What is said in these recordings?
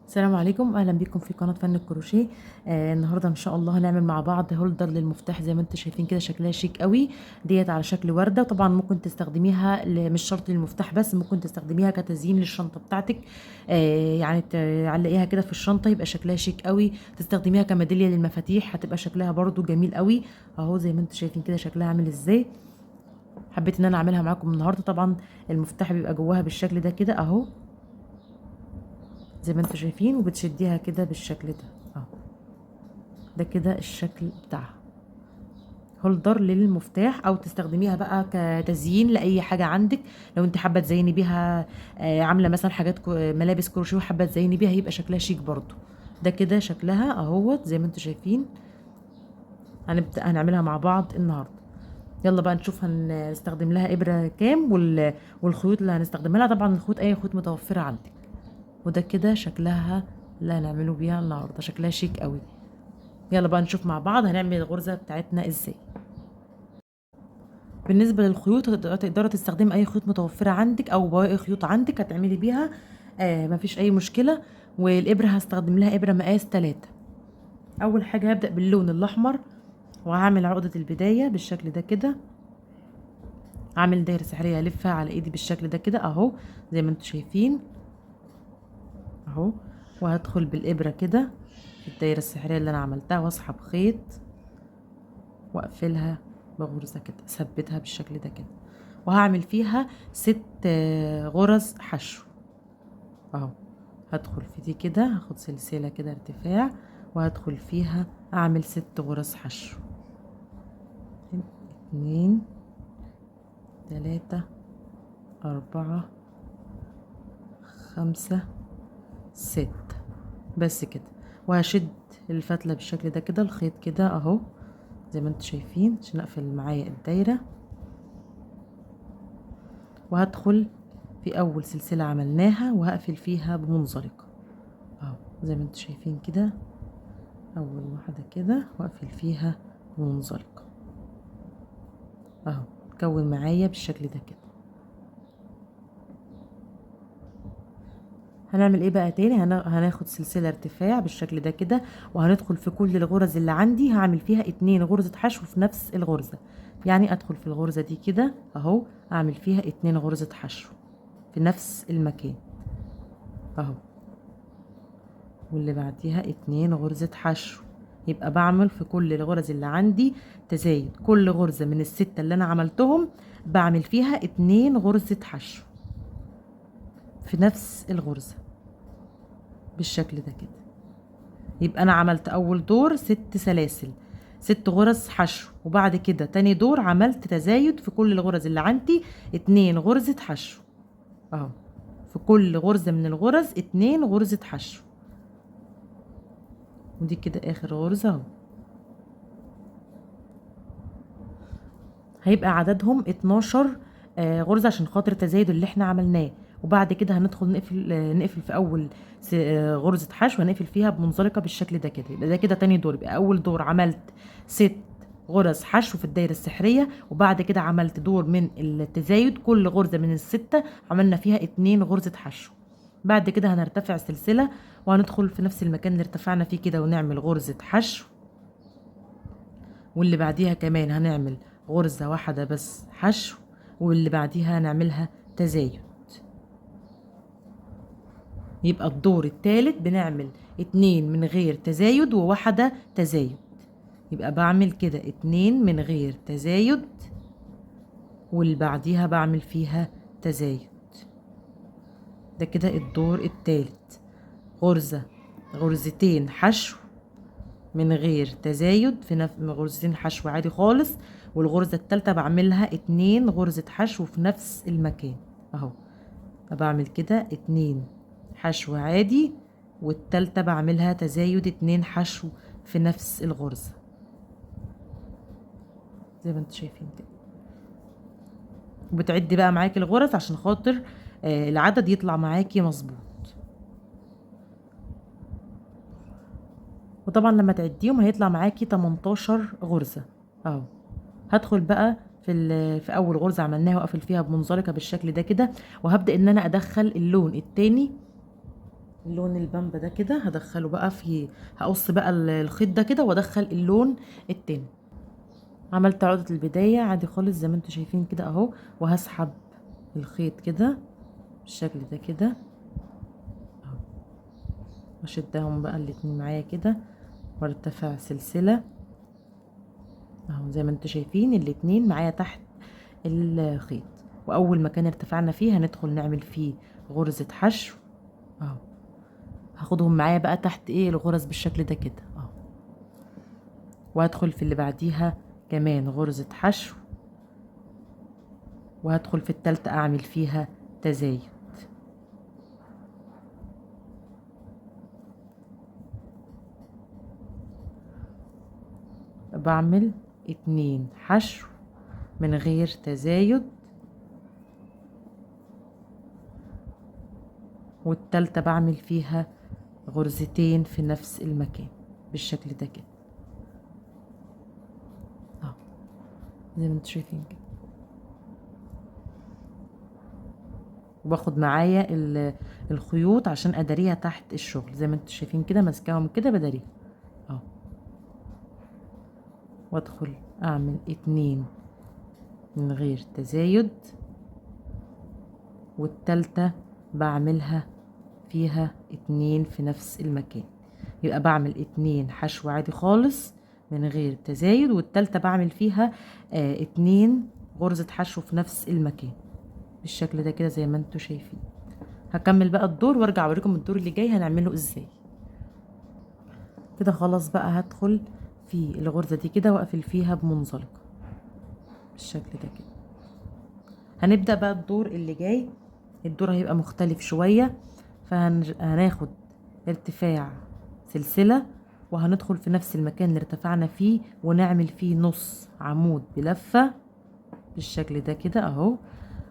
السلام عليكم، اهلا بيكم في قناه فن الكروشيه. النهارده ان شاء الله هنعمل مع بعض هولدر للمفتاح زي ما انتم شايفين كده، شكلها شيك قوي. ديت على شكل ورده، طبعا ممكن تستخدميها مش شرط للمفتاح بس، ممكن تستخدميها كتزيين للشنطه بتاعتك. يعني تعلقيها كده في الشنطه يبقى شكلها شيك قوي. تستخدميها كميداليه للمفاتيح هتبقى شكلها برضو جميل قوي. اهو زي ما انتم شايفين كده شكلها عامل ازاي. حبيت ان انا اعملها معاكم النهارده. طبعا المفتاح بيبقى جواها بالشكل ده كده اهو، زي ما انتم شايفين، وبتشديها كده بالشكل ده اهو. ده كده الشكل بتاعها، هولدر للمفتاح، او تستخدميها بقى كتزيين لاي حاجه عندك. لو انت حابه تزيني بيها، عامله مثلا حاجات ملابس كروشيه وحابه تزيني بيها، يبقى شكلها شيك برضو. ده كده شكلها اهوت زي ما انتم شايفين. هنبدا هنعملها مع بعض النهارده. يلا بقى نشوف هنستخدم لها ابره كام والخيوط اللي هنستخدمها لها. طبعا الخيوط اي خيوط متوفره عندك. وده كده شكلها اللي هنعمله بيها النهارده، شكلها شيك قوي. يلا بقى نشوف مع بعض هنعمل الغرزه بتاعتنا ازاي. بالنسبه للخيوط تقدري تستخدمي اي خيوط متوفره عندك او بواقي خيوط عندك هتعملي بيها. مفيش اي مشكله. والابره هستخدم لها ابره مقاس 3. اول حاجه هبدا باللون الاحمر، وهعمل عقده البدايه بالشكل ده كده. هعمل دايره سحريه الفها على ايدي بالشكل ده كده اهو، زي ما انتم شايفين اهو. وهدخل بالابره كده في الدايره السحريه اللي انا عملتها، واسحب خيط واقفلها بغرزه كده، اثبتها بالشكل ده كده. وهعمل فيها 6 غرز حشو اهو. هدخل في دي كده، هاخد سلسله كده ارتفاع، وهدخل فيها اعمل 6 غرز حشو. 2 3 4 5 6 بس كده. وهشد الفتله بالشكل ده كده، الخيط كده اهو زي ما انتم شايفين عشان اقفل معايا الدايره. وهدخل في اول سلسله عملناها وهقفل فيها بمنزلقه اهو، زي ما انتم شايفين كده. اول واحده كده واقفل فيها بمنزلقه اهو، تكون معايا بالشكل ده كده. هنعمل ايه بقى تاني؟ هناخد سلسله ارتفاع بالشكل ده كده، وهندخل في كل الغرز اللي عندي هعمل فيها 2 غرزه حشو في نفس الغرزه. يعني ادخل في الغرزه دي كده اهو، اعمل فيها 2 غرزه حشو في نفس المكان اهو، واللي بعديها 2 غرزة حشو. يبقى بعمل في كل الغرز اللي عندي تزايد. كل غرزة من ال6 اللي انا عملتهم بعمل فيها 2 غرزة حشو في نفس الغرزة بالشكل ده كده. يبقى انا عملت اول دور 6 سلاسل، 6 غرز حشو، وبعد كده تاني دور عملت تزايد في كل الغرز اللي عندي 2 غرزة حشو اهو. في كل غرزة من الغرز 2 غرزة حشو. ودي كده اخر غرزة اهو. هيبقى عددهم 12 غرزة عشان خاطر التزايد اللي احنا عملناه. وبعد كده هندخل نقفل في اول غرزة حشو، هنقفل فيها بمنزلقة بالشكل ده كده. يبقى ده كده تاني دور. يبقى اول دور عملت 6 غرز حشو في الدايرة السحرية، وبعد كده عملت دور من التزايد، كل غرزة من ال6 عملنا فيها 2 غرزة حشو. بعد كده هنرتفع سلسلة وهندخل في نفس المكان اللي ارتفعنا فيه كده ونعمل غرزة حشو، واللي بعديها كمان هنعمل غرزة واحدة بس حشو، واللي بعديها هنعملها تزايد. يبقى الدور الثالث بنعمل 2 من غير تزايد وواحدة تزايد. يبقى بعمل كده 2 من غير تزايد، واللي بعديها بعمل فيها تزايد. ده كده الدور الثالث. غرزة، غرزتين حشو من غير تزايد، في غرزتين حشو عادي خالص. والغرزة التالتة بعملها 2 غرزة حشو في نفس المكان اهو. بعمل كده 2 حشو عادي، والتالتة بعملها تزايد 2 حشو في نفس الغرزة زي ما انتوا شايفين كده. وبتعدي بقى معاكي الغرز عشان خاطر العدد يطلع معاكي مظبوط. وطبعا لما تعديهم هيطلع معاكي 18 غرزة اهو. هدخل بقى في اول غرزه عملناها واقفل فيها بمنزلقه بالشكل ده كده، وهبدا ان انا ادخل اللون التاني اللون البامبا ده كده هدخله بقى في، هقص بقى الخيط ده كده وادخل اللون التاني. عملت عقدة البداية عادي خالص زي ما انتوا شايفين كده اهو، وهسحب الخيط كده بالشكل ده كده اهو، واشدهم بقى الاتنين معايا كده وارتفع سلسلة اهو زي ما انتوا شايفين الاتنين معايا تحت الخيط. واول مكان ارتفعنا فيه هندخل نعمل فيه غرزة حشو اهو، هاخدهم معايا بقى تحت ايه الغرز بالشكل ده كده اهو، وهدخل في اللي بعديها كمان غرزة حشو، وهدخل في التالتة اعمل فيها تزايد. بعمل 2 حشو من غير تزايد، والتالتة بعمل فيها غرزتين في نفس المكان بالشكل ده كده اهو زي ما انتوا شايفين كده. وباخد معايا الخيوط عشان اداريها تحت الشغل زي ما انتوا شايفين كده، ماسكاهم كده بداريها اهو، وادخل اعمل 2 من غير تزايد، والتالتة بعملها فيها 2 في نفس المكان، يبقى بعمل 2 حشو عادي خالص من غير تزايد، والتالتة بعمل فيها 2 غرزة حشو في نفس المكان بالشكل ده كده زي ما انتوا شايفين. هكمل بقى الدور وارجع اوريكم الدور اللي جاي هنعمله ازاي. كده خلاص بقى هدخل في الغرزة دي كده واقفل فيها بمنزلقة بالشكل ده كده. هنبدأ بقى الدور اللي جاي، الدور هيبقى مختلف شوية، فهناخد ارتفاع سلسلة وهندخل في نفس المكان اللي ارتفعنا فيه ونعمل فيه نص عمود بلفة بالشكل ده كده اهو،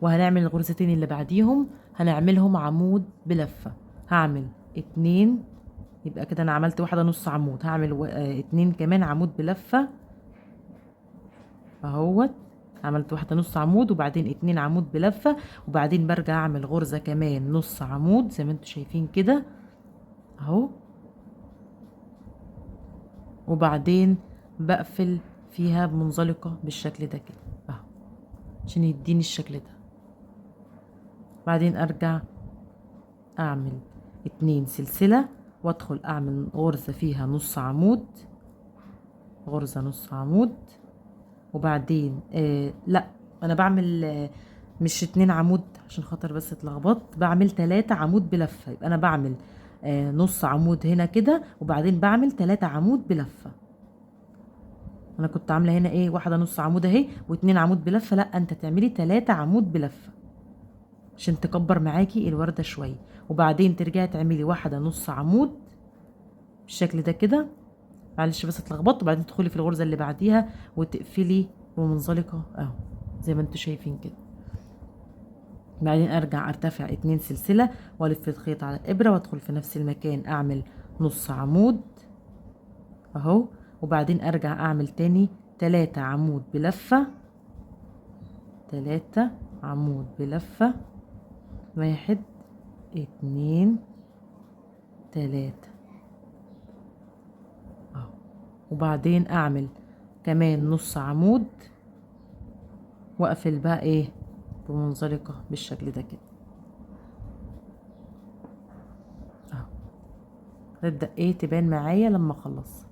وهنعمل الغرزتين اللي بعديهم هنعملهم عمود بلفة. هعمل 2، يبقى كده انا عملت واحدة نص عمود، هعمل 2 كمان عمود بلفة اهوت، عملت واحدة نص عمود وبعدين 2 عمود بلفة، وبعدين برجع اعمل غرزة كمان نص عمود زي ما انتوا شايفين كده اهو، وبعدين بقفل فيها بمنزلقة بالشكل ده كده اهو عشان يديني الشكل ده. بعدين ارجع اعمل 2 سلسلة وادخل اعمل غرزة فيها نص عمود، غرزة نص عمود، وبعدين لا انا بعمل مش 2 عمود عشان خاطر بس اتلخبطت، بعمل 3 عمود بلفة، يبقى انا بعمل نص عمود هنا كده وبعدين بعمل 3 عمود بلفة. انا كنت عامله هنا ايه واحده نص عمود اهي و2 عمود بلفه، لا انت تعملي 3 عمود بلفه عشان تكبر معاكي الورده شويه، وبعدين ترجعي تعملي واحده نص عمود بالشكل ده كده، معلش بس اتلخبطت، وبعدين تدخلي في الغرزه اللي بعديها وتقفلي بمنزلقه اهو زي ما انتوا شايفين كده. بعدين ارجع ارتفع 2 سلسله والف الخيط على الابره وادخل في نفس المكان اعمل نص عمود اهو، وبعدين ارجع اعمل تاني 3 عمود بلفه، 3 عمود بلفه، 1 2 3 اهو، وبعدين اعمل كمان نص عمود واقفل بقى ايه بمنزلقة بالشكل ده كده اهو، تبدأ ايه تبان معايا لما اخلص.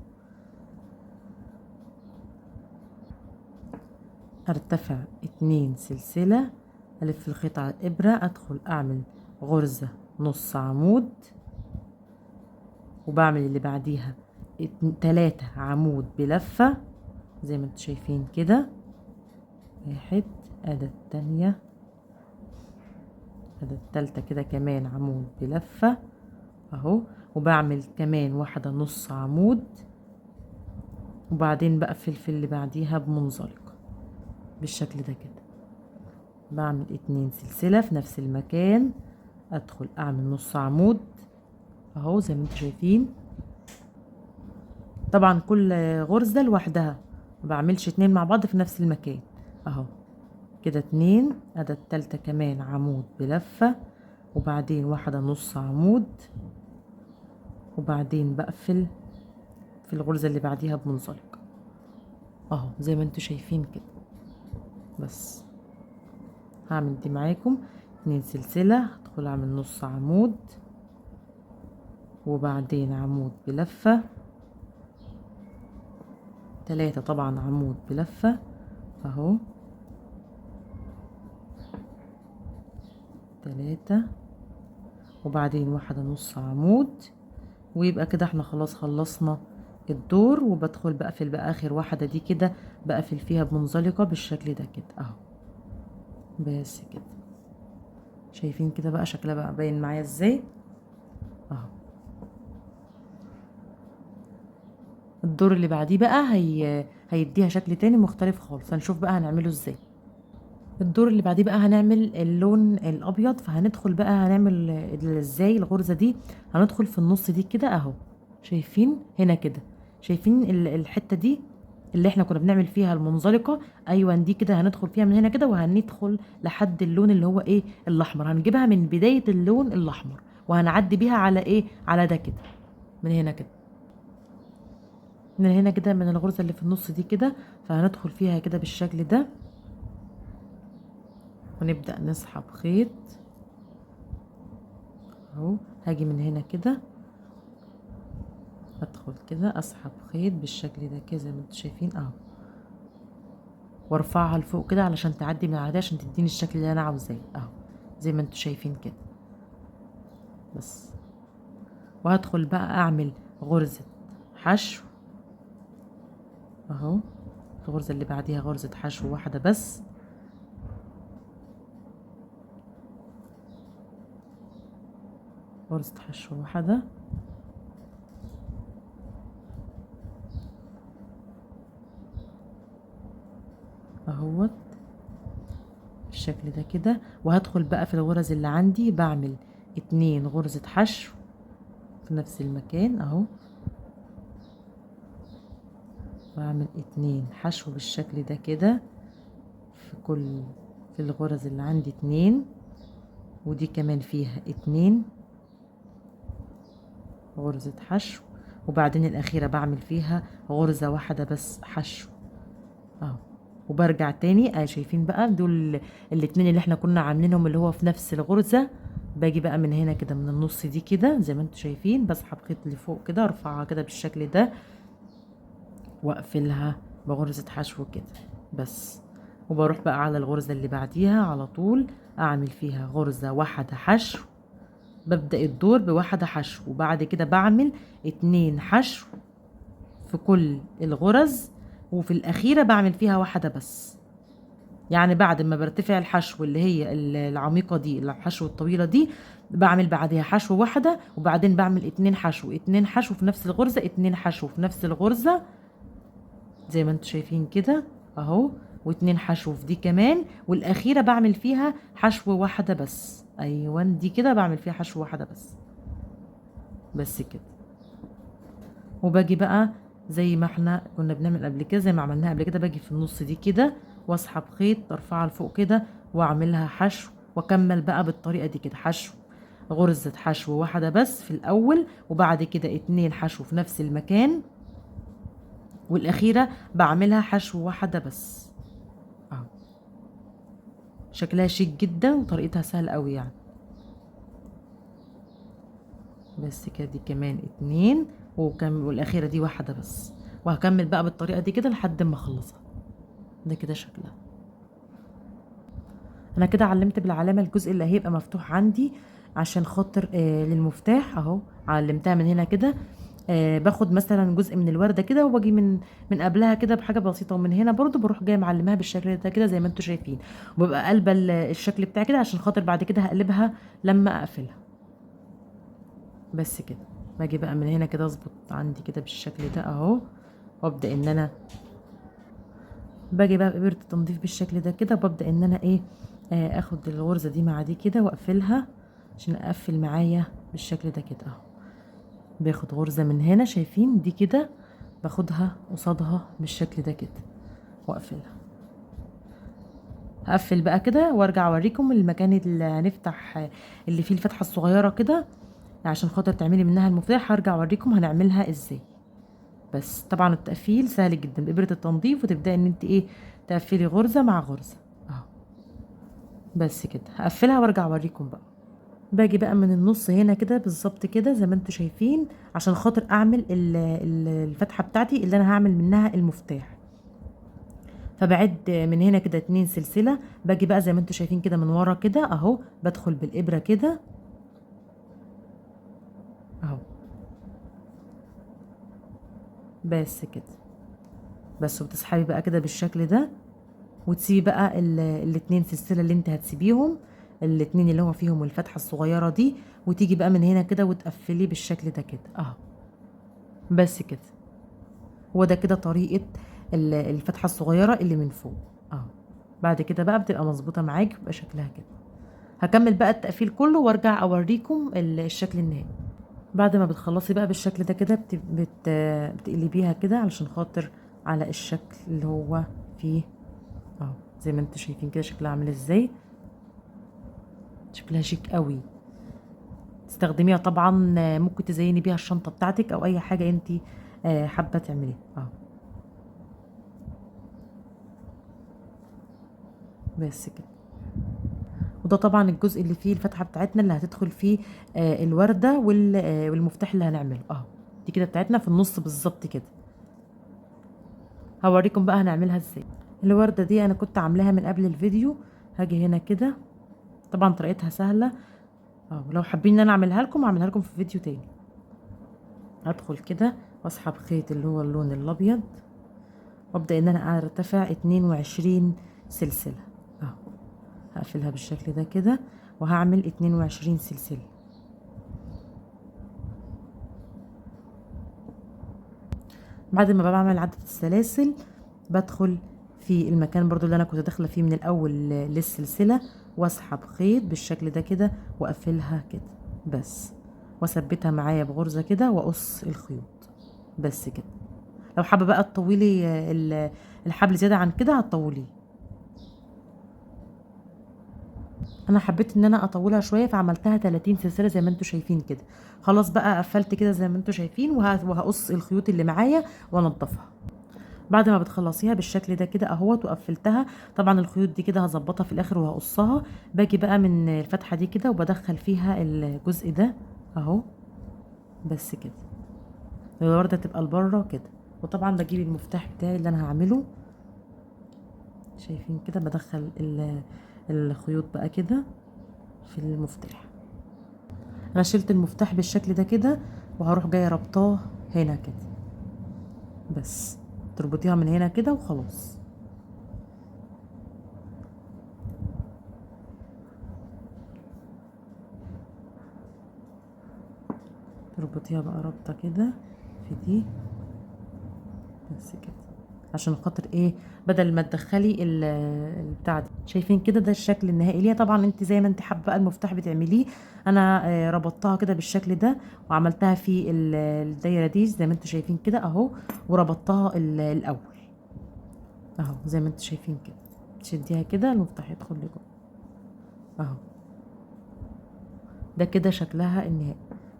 ارتفع 2 سلسلة، الف الخيط على الابرة، ادخل اعمل غرزة نص عمود، وبعمل اللي بعديها 3 عمود بلفة زي ما انتوا شايفين كده، 1 ادي التانية ادي التالتة كده كمان عمود بلفة اهو، وبعمل كمان واحدة نص عمود، وبعدين بقفل في اللي بعديها بمنزلقة بالشكل ده كده. بعمل 2 سلسلة في نفس المكان، ادخل اعمل نص عمود اهو زي ما انتوا شايفين، طبعا كل غرزة لوحدها ما بعملش 2 مع بعض في نفس المكان اهو كده 2، ادي التالتة كمان عمود بلفة، وبعدين واحدة نص عمود وبعدين بقفل في الغرزة اللي بعديها بمنزلقة اهو زي ما انتوا شايفين كده. بس هعمل دي معاكم 2 سلسلة، هدخل اعمل نص عمود وبعدين عمود بلفة 3 طبعا عمود بلفة اهو 3 وبعدين واحدة نص عمود، ويبقى كده احنا خلاص خلصنا الدور. وبدخل بقفل بقى اخر واحدة دي كده، بقفل فيها بمنزلقة بالشكل ده كده اهو. بس كده شايفين كده بقى شكلها بقى باين معايا ازاي اهو. الدور اللي بعديه بقى هيديها شكل تاني مختلف خالص، هنشوف بقى هنعمله ازاي. الدور اللي بعديه بقى هنعمل اللون الابيض، فهندخل بقى هنعمل ازاي الغرزة دي. هندخل في النص دي كده اهو، شايفين هنا كده، شايفين الحتة دي اللي احنا كنا بنعمل فيها المنزلقة، ايوه دي كده هندخل فيها من هنا كده، وهندخل لحد اللون اللي هو ايه الاحمر، هنجيبها من بداية اللون الاحمر وهنعدي بيها على ايه على ده كده، من هنا كده، من هنا كده من الغرزة اللي في النص دي كده. فهندخل فيها كده بالشكل ده ونبدأ نسحب خيط اهو. هاجي من هنا كده ادخل كده اسحب خيط بالشكل ده كده زي ما انتوا شايفين اهو، وارفعها لفوق كده علشان تعدي من على ده عشان تديني الشكل اللي انا عاوزاه اهو زي ما انتوا شايفين كده. بس وهدخل بقى اعمل غرزة حشو اهو، الغرزة اللي بعديها غرزة حشو واحدة بس، غرزة حشو واحدة اهوت بالشكل ده كده. وهدخل بقى في الغرز اللي عندي بعمل 2 غرزة حشو في نفس المكان اهو، بعمل 2 حشو بالشكل ده كده في الغرز اللي عندي 2، ودي كمان فيها 2 غرزة حشو، وبعدين الأخيرة بعمل فيها غرزة واحدة بس حشو اهو. وبرجع تاني شايفين بقى دول الاتنين اللي احنا كنا عاملينهم اللي هو في نفس الغرزة. باجي بقى من هنا كده من النص دي كده زي ما انتوا شايفين، بسحب خيط لفوق كده ارفعها كده بالشكل ده واقفلها بغرزة حشو كده بس. وبروح بقى على الغرزة اللي بعديها على طول اعمل فيها غرزة واحدة حشو، ببدأ الدور بواحدة حشو وبعد كده بعمل 2 حشو في كل الغرز، وفي الأخيرة بعمل فيها واحدة بس. يعني بعد ما برتفع الحشو اللي هي العميقة دي الحشو الطويلة دي، بعمل بعدها حشو واحدة وبعدين بعمل 2 حشو 2 حشو في نفس الغرزة 2 حشو في نفس الغرزة زي ما انتوا شايفين كده اهو، و2 حشو في دي كمان، والأخيرة بعمل فيها حشو واحدة بس. أيوة دي كده بعمل فيها حشو واحدة بس كده. وباجي بقى زي ما احنا كنا بنعمل قبل كده، زي ما عملناها قبل كده، باجي في النص دي كده واسحب خيط ارفعها لفوق كده واعملها حشو، واكمل بقى بالطريقه دي كده حشو غرزه حشو واحده بس في الاول، وبعد كده 2 حشو في نفس المكان، والاخيره بعملها حشو واحده بس اهو. شكلها شيك جدا وطريقتها سهله قوي يعني. بس كده دي كمان 2 والاخيره دي واحده بس، وهكمل بقى بالطريقه دي كده لحد ما اخلصها. ده كده شكلها. انا كده علمت بالعلامه الجزء اللي هيبقى مفتوح عندي عشان خاطر للمفتاح اهو، علمتها من هنا كده. باخد مثلا جزء من الورده كده وباجي من قبلها كده بحاجه بسيطه، ومن هنا برضو بروح جايه معلماها بالشكل ده كده زي ما انتم شايفين، وببقى قلبه الشكل بتاعي كده عشان خاطر بعد كده هقلبها لما اقفلها. بس كده باجي بقى من هنا كده اظبط عندي كده بالشكل ده اهو، وابدا ان انا باجي بقى بإبرة التنظيف بالشكل ده كده، وببدأ ان انا ايه اخد الغرزة دي مع دي كده واقفلها عشان اقفل معايا بالشكل ده كده اهو. باخد غرزة من هنا شايفين دي كده، باخدها قصادها بالشكل ده كده واقفلها. هقفل بقى كده وارجع اوريكم المكان اللي هنفتح اللي فيه الفتحة الصغيرة كده عشان خاطر تعملي منها المفتاح هرجع اوريكم هنعملها ازاي. بس طبعا التقفيل سهل جدا بإبرة التنظيف، وتبدأي ان انت ايه تقفلي غرزة مع غرزة اهو. بس كده هقفلها وارجع اوريكم بقى. باجي بقى من النص هنا كده بالظبط كده زي ما انتوا شايفين، عشان خاطر اعمل الفتحة بتاعتي اللي انا هعمل منها المفتاح. فبعد من هنا كده 2 سلسلة. باجي بقى زي ما انتوا شايفين كده من ورا كده اهو، بدخل بالإبرة كده اهو. بس كده بس، وتسحبي بقى كده بالشكل ده، وتسيبي بقى الاتنين سلسلة اللي انت هتسيبيهم، الاتنين اللي هو فيهم الفتحة الصغيرة دي، وتيجي بقى من هنا كده وتقفلي بالشكل ده كده اهو. بس كده، وده كده طريقة الفتحة الصغيرة اللي من فوق اهو. بعد كده بقى بتبقى مظبوطة معاكي وبقى شكلها كده. هكمل بقى التقفيل كله وارجع اوريكم الشكل النهائي. بعد ما بتخلصي بقى بالشكل ده كده بتقلبيها كده علشان خاطر على الشكل اللي هو فيه اهو. زي ما انتوا شايفين كده شكلها عامل ازاي، شكلها شيك قوي. تستخدميها طبعا، ممكن تزيني بيها الشنطة بتاعتك او اي حاجة انت حابة تعمليها اهو. بس كده، وده طبعا الجزء اللي فيه الفتحة بتاعتنا اللي هتدخل فيه الوردة والمفتاح اللي هنعمله اهو. دي كده بتاعتنا في النص بالظبط كده. هوريكم بقى هنعملها ازاي. الوردة دي انا كنت عاملاها من قبل الفيديو. هاجي هنا كده، طبعا طريقتها سهلة اه، ولو حابين ان انا اعملها لكم اعملها لكم في فيديو تاني. هدخل كده واسحب خيط اللي هو اللون الابيض، وابدا ان انا ارتفع 22 سلسلة اهو. هقفلها بالشكل ده كده وهعمل 22 سلسلة. بعد ما بعمل عدد السلاسل بدخل في المكان برضو اللي انا كنت داخله فيه من الاول للسلسله، واسحب خيط بالشكل ده كده واقفلها كده بس، واثبتها معايا بغرزه كده واقص الخيوط. بس كده. لو حابه بقى تطولي الحبل زياده عن كده هتطوليه. انا حبيت ان انا اطولها شويه فعملتها 30 سلسله زي ما انتوا شايفين كده. خلاص بقى قفلت كده زي ما انتوا شايفين، وهقص الخيوط اللي معايا وانضفها. بعد ما بتخلصيها بالشكل ده كده اهوت وقفلتها، طبعا الخيوط دي كده هظبطها في الاخر وهقصها. باجي بقى من الفتحه دي كده وبدخل فيها الجزء ده اهو. بس كده الورده تبقى لبره كده. وطبعا بجيب المفتاح بتاعي اللي انا هعمله، شايفين كده بدخل الخيوط بقى كده في المفتاح. انا شلت المفتاح بالشكل ده كده وهروح جايه ربطاه هنا كده. بس تربطيها من هنا كده وخلاص. تربطيها بقى ربطة كده في دي. بس كده عشان خاطر ايه، بدل ما تدخلي البتاع دي. شايفين كده ده الشكل النهائي ليها. طبعا انت زي ما انت حابه بقى المفتاح بتعمليه. انا ربطتها كده بالشكل ده وعملتها في الدايره دي زي ما انتوا شايفين كده اهو، وربطتها الاول اهو زي ما انتوا شايفين كده. تشديها كده المفتاح يدخل لجوه اهو. ده كده شكلها النهائي.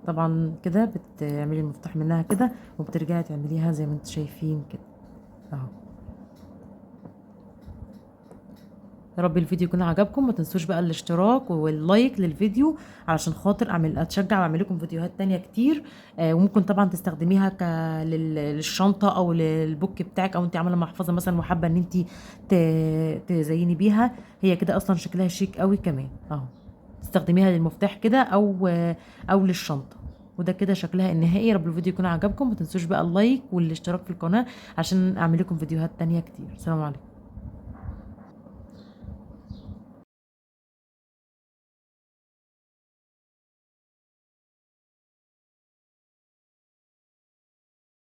طبعا كده بتعملي المفتاح منها كده وبترجعي تعمليها زي ما انتوا شايفين كده اهو. يا رب الفيديو يكون عجبكم. ما تنسوش بقى الاشتراك واللايك للفيديو علشان خاطر اتشجع واعمل لكم فيديوهات تانية كتير. وممكن طبعا تستخدميها للشنطة او للبوك بتاعك، او انت عامله محفظة مثلا وحابة ان انت تزيني بيها. هي كده اصلا شكلها شيك قوي كمان اهو. تستخدميها للمفتاح كده او للشنطة. وده كده شكلها النهائي. يا رب الفيديو يكون عجبكم. ما تنسوش بقى اللايك والاشتراك في القناة عشان اعمل لكم فيديوهات تانية كتير. سلام عليكم.